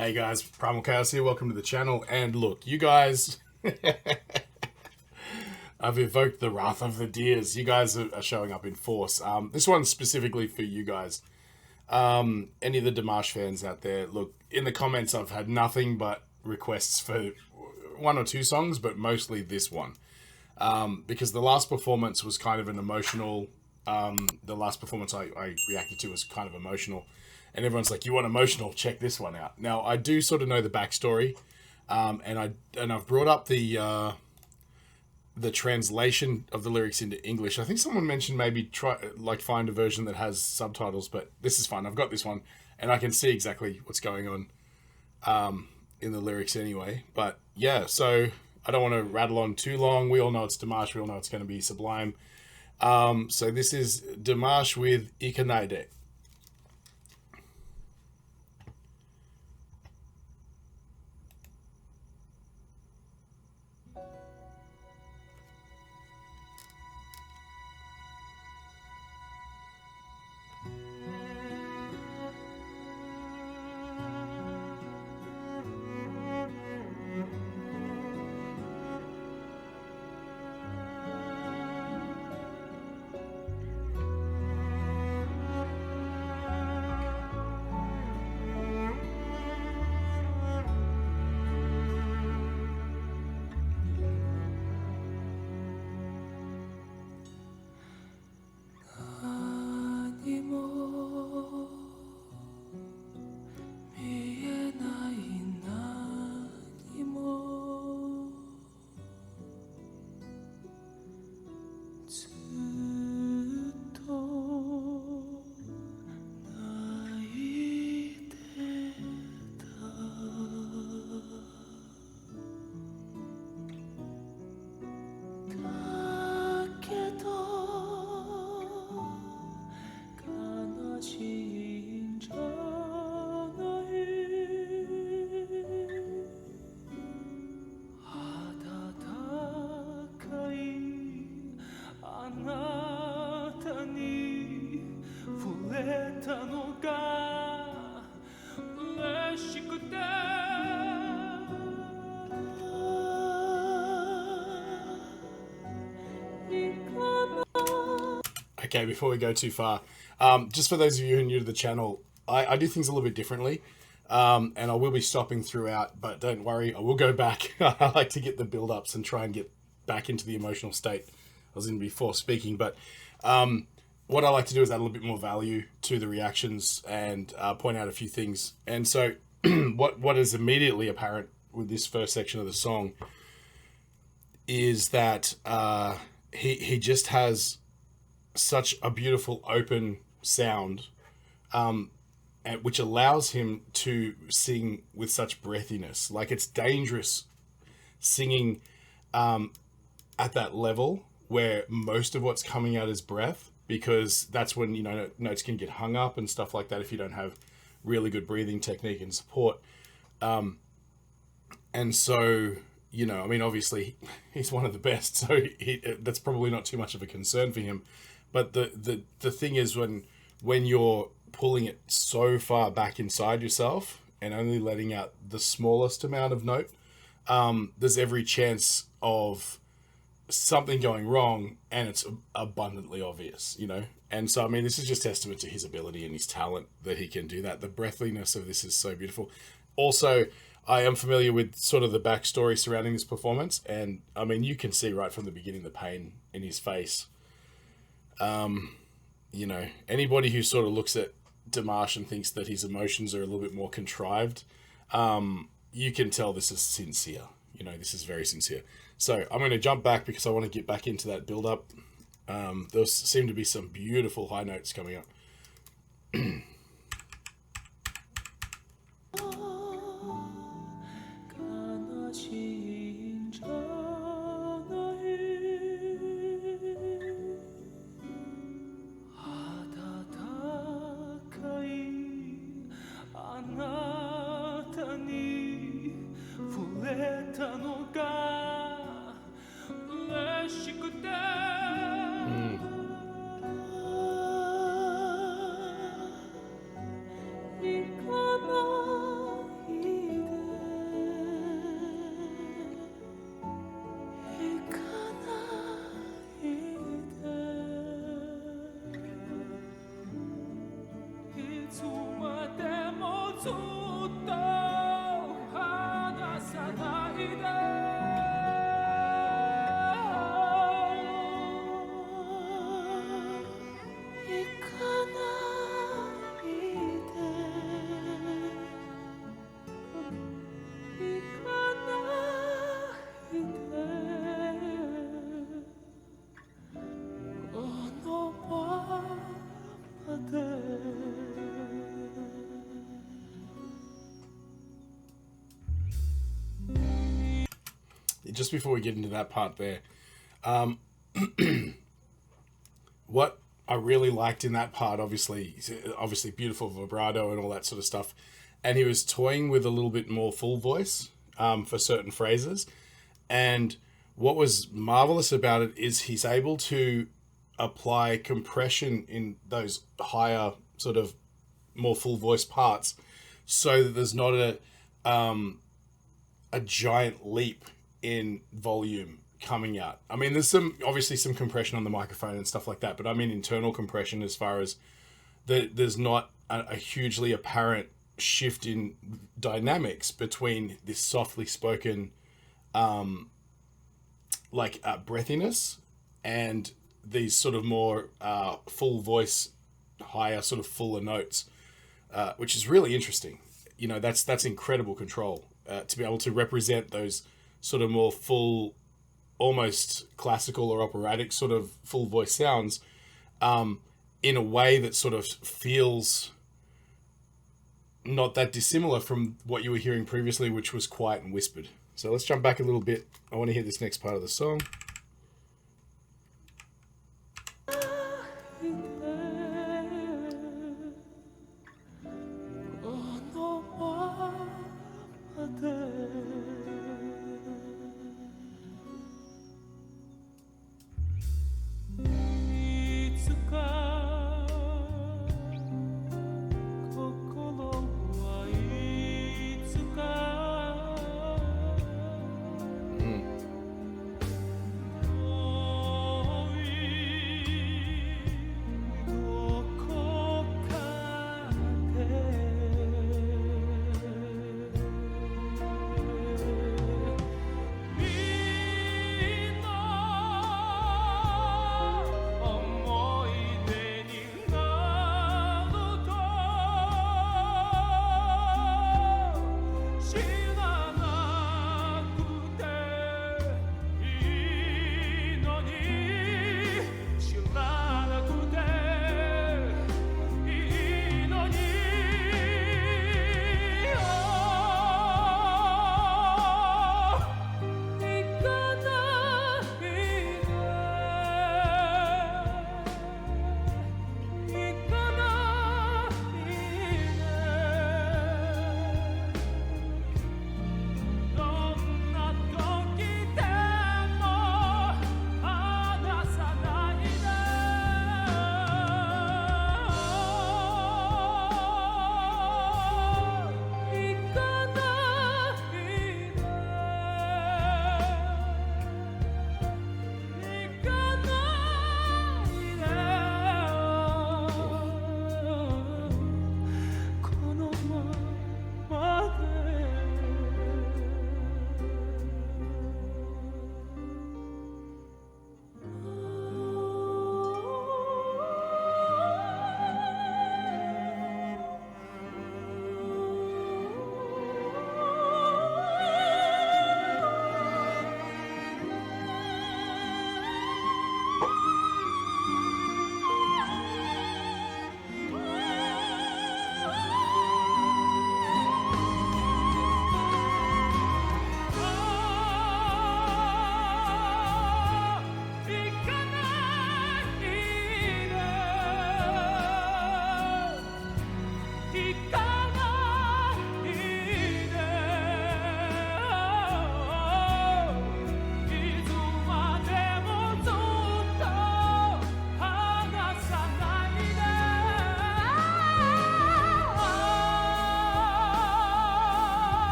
Hey guys, Primal Chaos here. Welcome to the channel. And look, you guys, I've evoked the wrath of the deers. You guys are showing up in force. This one's specifically for you guys. Any of the Dimash fans out there, look, in the comments I've had nothing but requests for one or two songs, but mostly this one. Because the last performance was kind of an emotional, the last performance I reacted to was kind of emotional. And everyone's like, you want emotional? Check this one out. Now, I do sort of know the backstory, and I've brought up the translation of the lyrics into English. I think someone mentioned maybe find a version that has subtitles, but this is fun. I've got this one, and I can see exactly what's going on in the lyrics anyway. But yeah, so I don't want to rattle on too long. We all know it's Dimash. We all know it's going to be sublime. So this is Dimash with Ikanaide. Okay, before we go too far, just for those of you who are new to the channel, I do things a little bit differently, and I will be stopping throughout, but don't worry, I will go back. I like to get the build-ups and try and get back into the emotional state I was in before speaking, but what I like to do is add a little bit more value to the reactions and point out a few things. And so what is immediately apparent with this first section of the song is that he just has such a beautiful open sound, which allows him to sing with such breathiness. Like, it's dangerous singing at that level where most of what's coming out is breath, because that's when, you know, notes can get hung up and stuff like that if you don't have really good breathing technique and support. And so, you know, I mean, obviously he's one of the best, so that's probably not too much of a concern for him. But the thing is, when you're pulling it so far back inside yourself and only letting out the smallest amount of note, there's every chance of something going wrong, and it's abundantly obvious, you know. And so, I mean, this is just testament to his ability and his talent that he can do that. The breathliness of this is so beautiful. Also, I am familiar with sort of the backstory surrounding this performance, and I mean, you can see right from the beginning the pain in his face. You know, anybody who sort of looks at Dimash and thinks that his emotions are a little bit more contrived, you can tell this is sincere. You know, this is very sincere. So I'm going to jump back because I want to get back into that build up. There seem to be some beautiful high notes coming up. just before we get into that part there, what I really liked in that part, obviously beautiful vibrato and all that sort of stuff, and he was toying with a little bit more full voice for certain phrases. And what was marvelous about it is he's able to apply compression in those higher sort of more full voice parts, so that there's not a giant leap in volume coming out. I mean, there's obviously some compression on the microphone and stuff like that, but I mean internal compression, as far as there's not a hugely apparent shift in dynamics between this softly spoken breathiness and these sort of more full voice, higher sort of fuller notes, which is really interesting. You know, that's incredible control to be able to represent those sort of more full, almost classical or operatic sort of full voice sounds in a way that sort of feels not that dissimilar from what you were hearing previously, which was quiet and whispered. So let's jump back a little bit. I want to hear this next part of the song.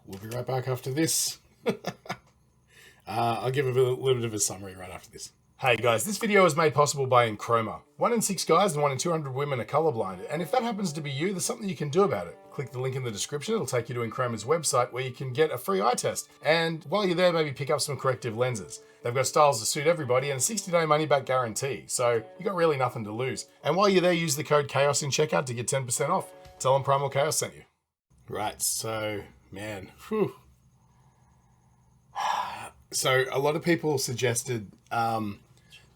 we'll be right back after this. I'll give a little bit of a summary right after this. Hey guys, this video is made possible by Enchroma. 1 in 6 guys and 1 in 200 women are colorblind, and if that happens to be you, there's something you can do about it. Click the link in the description, it'll take you to Enchroma's website where you can get a free eye test. And while you're there, maybe pick up some corrective lenses. They've got styles to suit everybody and a 60-day money-back guarantee, so you got really nothing to lose. And while you're there, use the code CHAOS in checkout to get 10% off. Tell them Primal Chaos sent you. Right, so, man, whew. So a lot of people suggested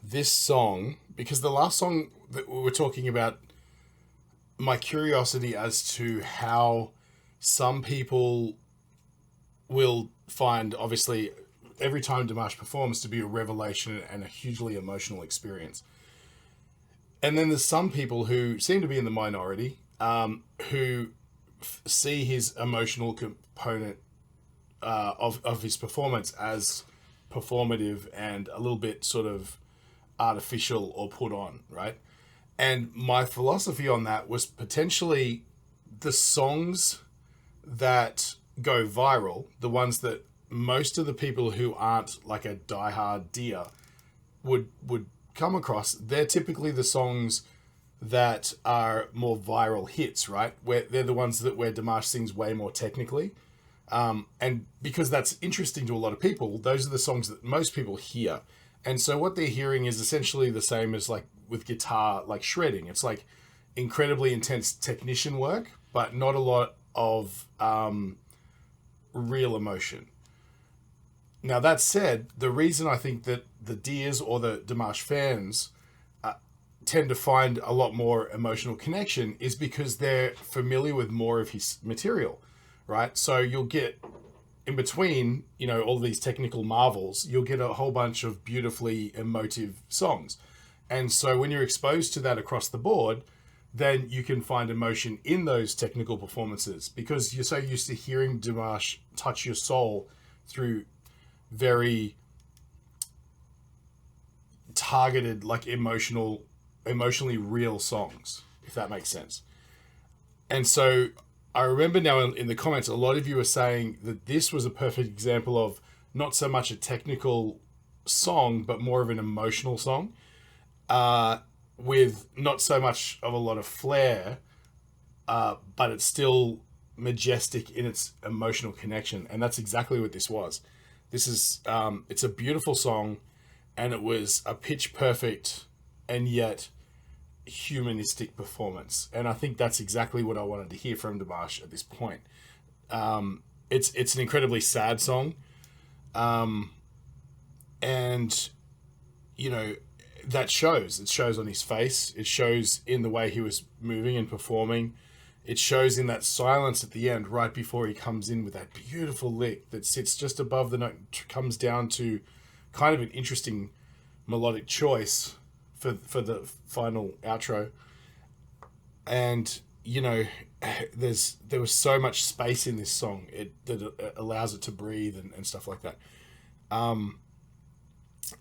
this song, because the last song that we were talking about, my curiosity as to how some people will find, obviously, every time Dimash performs to be a revelation and a hugely emotional experience. And then there's some people who seem to be in the minority, who see his emotional component of his performance as performative and a little bit sort of artificial or put on, right? And my philosophy on that was potentially the songs that go viral, the ones that most of the people who aren't like a diehard deer would come across, they're typically the songs that are more viral hits, right? Where they're the ones where Dimash sings way more technically. And because that's interesting to a lot of people, those are the songs that most people hear. And so what they're hearing is essentially the same as like with guitar, like shredding. It's like incredibly intense technician work, but not a lot of real emotion. Now that said, the reason I think that the Deers or the Dimash fans tend to find a lot more emotional connection is because they're familiar with more of his material, right? So you'll get in between, you know, all these technical marvels, you'll get a whole bunch of beautifully emotive songs. And so when you're exposed to that across the board, then you can find emotion in those technical performances because you're so used to hearing Dimash touch your soul through very targeted, like emotionally real songs, if that makes sense. And so I remember now in the comments, a lot of you are saying that this was a perfect example of not so much a technical song, but more of an emotional song, with not so much of a lot of flair, but it's still majestic in its emotional connection. And that's exactly what this was. This is, it's a beautiful song, and it was a pitch perfect and yet humanistic performance. And I think that's exactly what I wanted to hear from Dimash at this point. It's an incredibly sad song. And, you know, that shows. It shows on his face. It shows in the way he was moving and performing. It shows in that silence at the end, right before he comes in with that beautiful lick that sits just above the note, comes down to kind of an interesting melodic choice for the final outro. And, you know, there was so much space in this song that it allows it to breathe and stuff like that.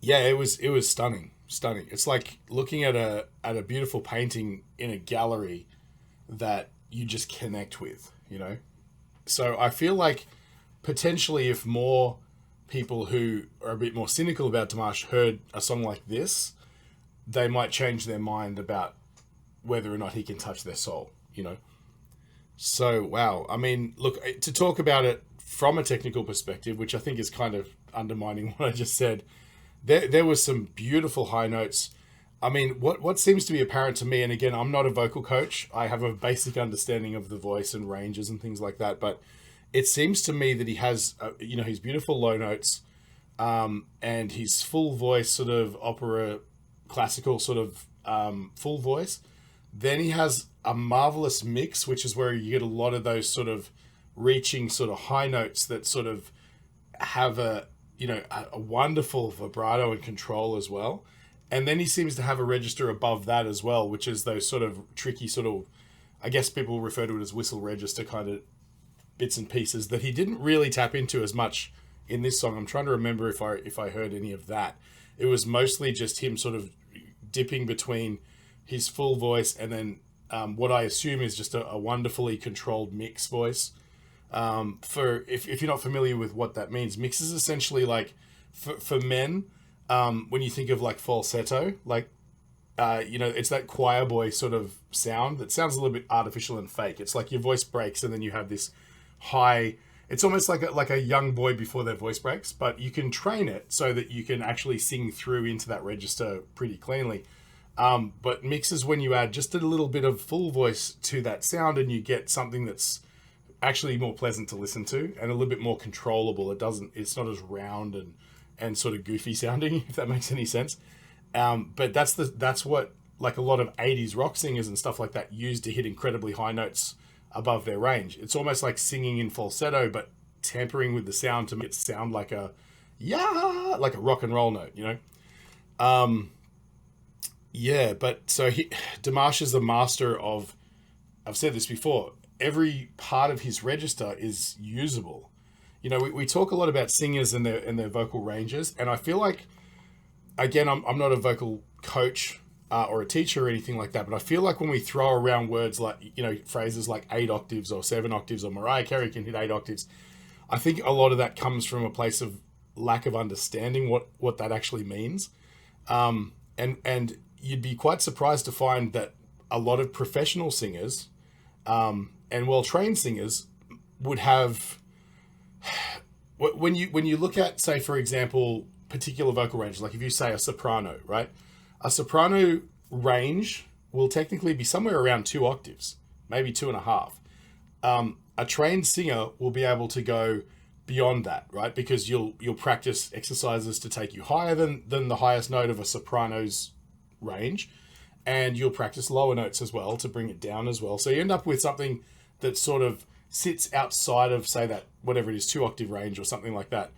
Yeah, it was stunning. It's like looking at a beautiful painting in a gallery that you just connect with, you know? So I feel like potentially if more people who are a bit more cynical about Dimash heard a song like this, they might change their mind about whether or not he can touch their soul, you know? So, wow. I mean, look, to talk about it from a technical perspective, which I think is kind of undermining what I just said, there was some beautiful high notes. I mean, what seems to be apparent to me, and again, I'm not a vocal coach. I have a basic understanding of the voice and ranges and things like that, but it seems to me that he has, you know, his beautiful low notes, and his full voice, sort of opera, classical sort of full voice. Then he has a marvelous mix, which is where you get a lot of those sort of reaching sort of high notes that sort of have a wonderful vibrato and control as well. And then he seems to have a register above that as well, which is those sort of tricky sort of, I guess people refer to it as whistle register kind of bits and pieces that he didn't really tap into as much in this song. I'm trying to remember if I heard any of that. It was mostly just him sort of dipping between his full voice and then what I assume is just a wonderfully controlled mix voice. For if you're not familiar with what that means, mix is essentially like for men. When you think of like falsetto, like it's that choir boy sort of sound that sounds a little bit artificial and fake. It's like your voice breaks and then you have this high. It's almost like a young boy before their voice breaks, but you can train it so that you can actually sing through into that register pretty cleanly. But mix is when you add just a little bit of full voice to that sound and you get something that's actually more pleasant to listen to and a little bit more controllable. It's not as round and sort of goofy sounding, if that makes any sense. But that's what like a lot of 80s rock singers and stuff like that use to hit incredibly high notes above their range. It's almost like singing in falsetto, but tampering with the sound to make it sound like like a rock and roll note, Yeah, but so Dimash is the master of, I've said this before, every part of his register is usable. We talk a lot about singers and their vocal ranges, and I feel like, again, I'm not a vocal coach or a teacher or anything like that, but I feel like when we throw around words like, phrases like 8 octaves or 7 octaves, or Mariah Carey can hit 8 octaves, I think a lot of that comes from a place of lack of understanding what that actually means. And you'd be quite surprised to find that a lot of professional singers and well-trained singers would have, when you look at, say, for example, particular vocal range, like if you say a soprano, right? A soprano range will technically be somewhere around 2 octaves, maybe 2.5. A trained singer will be able to go beyond that, right? Because you'll practice exercises to take you higher than the highest note of a soprano's range, and you'll practice lower notes as well to bring it down as well. So you end up with something that sort of sits outside of, say, that whatever it is, 2 octave range or something like that,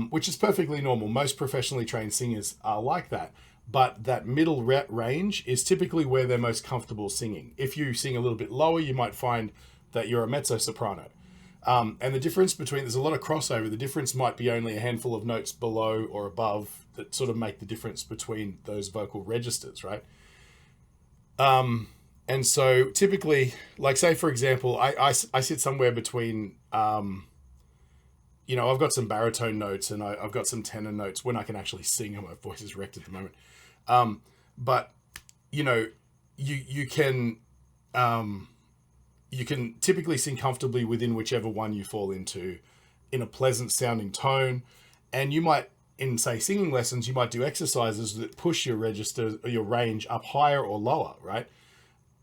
which is perfectly normal. Most professionally trained singers are like that. But that middle range is typically where they're most comfortable singing. If you sing a little bit lower, you might find that you're a mezzo-soprano. And the difference there's a lot of crossover. The difference might be only a handful of notes below or above that sort of make the difference between those vocal registers, right? And so typically, like say, for example, I sit somewhere between, I've got some baritone notes and I've got some tenor notes when I can actually sing, and my voice is wrecked at the moment. But you can typically sing comfortably within whichever one you fall into in a pleasant sounding tone. And you might, in say singing lessons, you might do exercises that push your register or your range up higher or lower, right?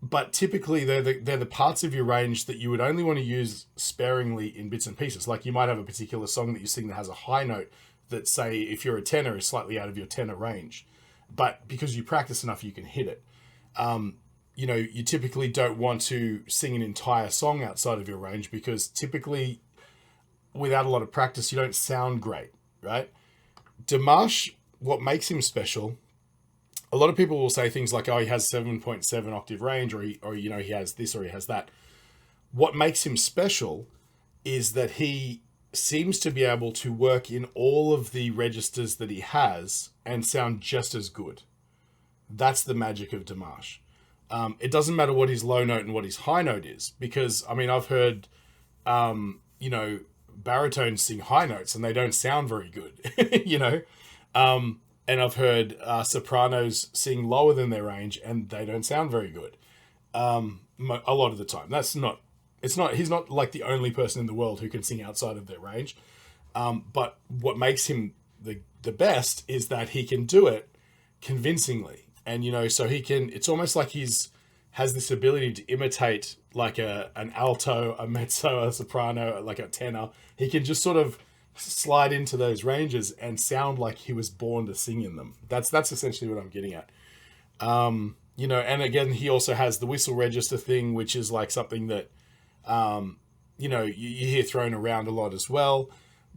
But typically they're the parts of your range that you would only want to use sparingly in bits and pieces. Like you might have a particular song that you sing that has a high note that, say, if you're a tenor, is slightly out of your tenor range. But because you practice enough, you can hit it. You typically don't want to sing an entire song outside of your range because typically without a lot of practice, you don't sound great, right? Dimash, what makes him special, a lot of people will say things like, oh, he has 7.7 octave range, or he has this or he has that. What makes him special is that he seems to be able to work in all of the registers that he has and sound just as good. That's the magic of Dimash. It doesn't matter what his low note and what his high note is, because I've heard baritones sing high notes and they don't sound very good. And I've heard sopranos sing lower than their range and they don't sound very good. A lot of the time. He's not like the only person in the world who can sing outside of their range. But what makes him the best is that he can do it convincingly. And, so it's almost like has this ability to imitate like an alto, a mezzo, a soprano, like a tenor. He can just sort of slide into those ranges and sound like he was born to sing in them. That's essentially what I'm getting at. And again, he also has the whistle register thing, which is like something that, you hear thrown around a lot as well.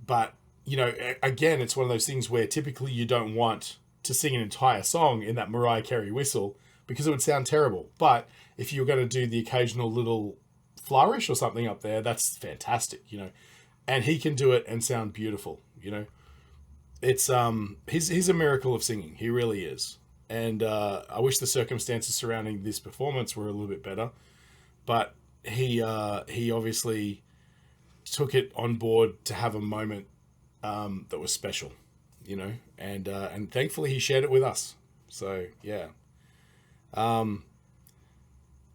But, again, it's one of those things where typically you don't want to sing an entire song in that Mariah Carey whistle because it would sound terrible. But if you're going to do the occasional little flourish or something up there, that's fantastic, and he can do it and sound beautiful. It's, he's a miracle of singing. He really is. And, I wish the circumstances surrounding this performance were a little bit better, but he obviously took it on board to have a moment that was special, you know, and thankfully he shared it with us. So yeah,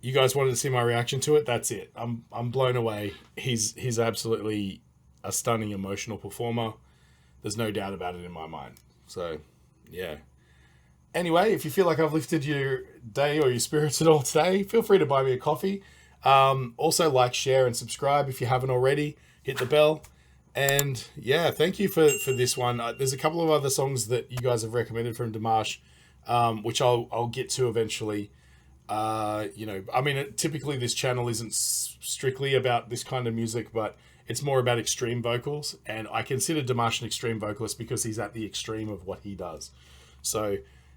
you guys wanted to see my reaction to it. That's it. I'm blown away. He's absolutely a stunning emotional performer. There's no doubt about it in my mind. So yeah. Anyway, if you feel like I've lifted your day or your spirits at all today, feel free to buy me a coffee. Also like, share, and subscribe if you haven't already. Hit the bell. And yeah, thank you for this one. There's a couple of other songs that you guys have recommended from Dimash, which I'll get to eventually. You know, I mean, typically this channel isn't strictly about this kind of music, but it's more about extreme vocals. And I consider Dimash an extreme vocalist because he's at the extreme of what he does. So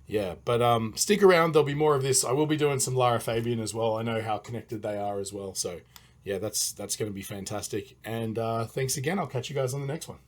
yeah, but stick around. There'll be more of this. I will be doing some Lara Fabian as well. I know how connected they are as well. So yeah, that's going to be fantastic. And thanks again. I'll catch you guys on the next one.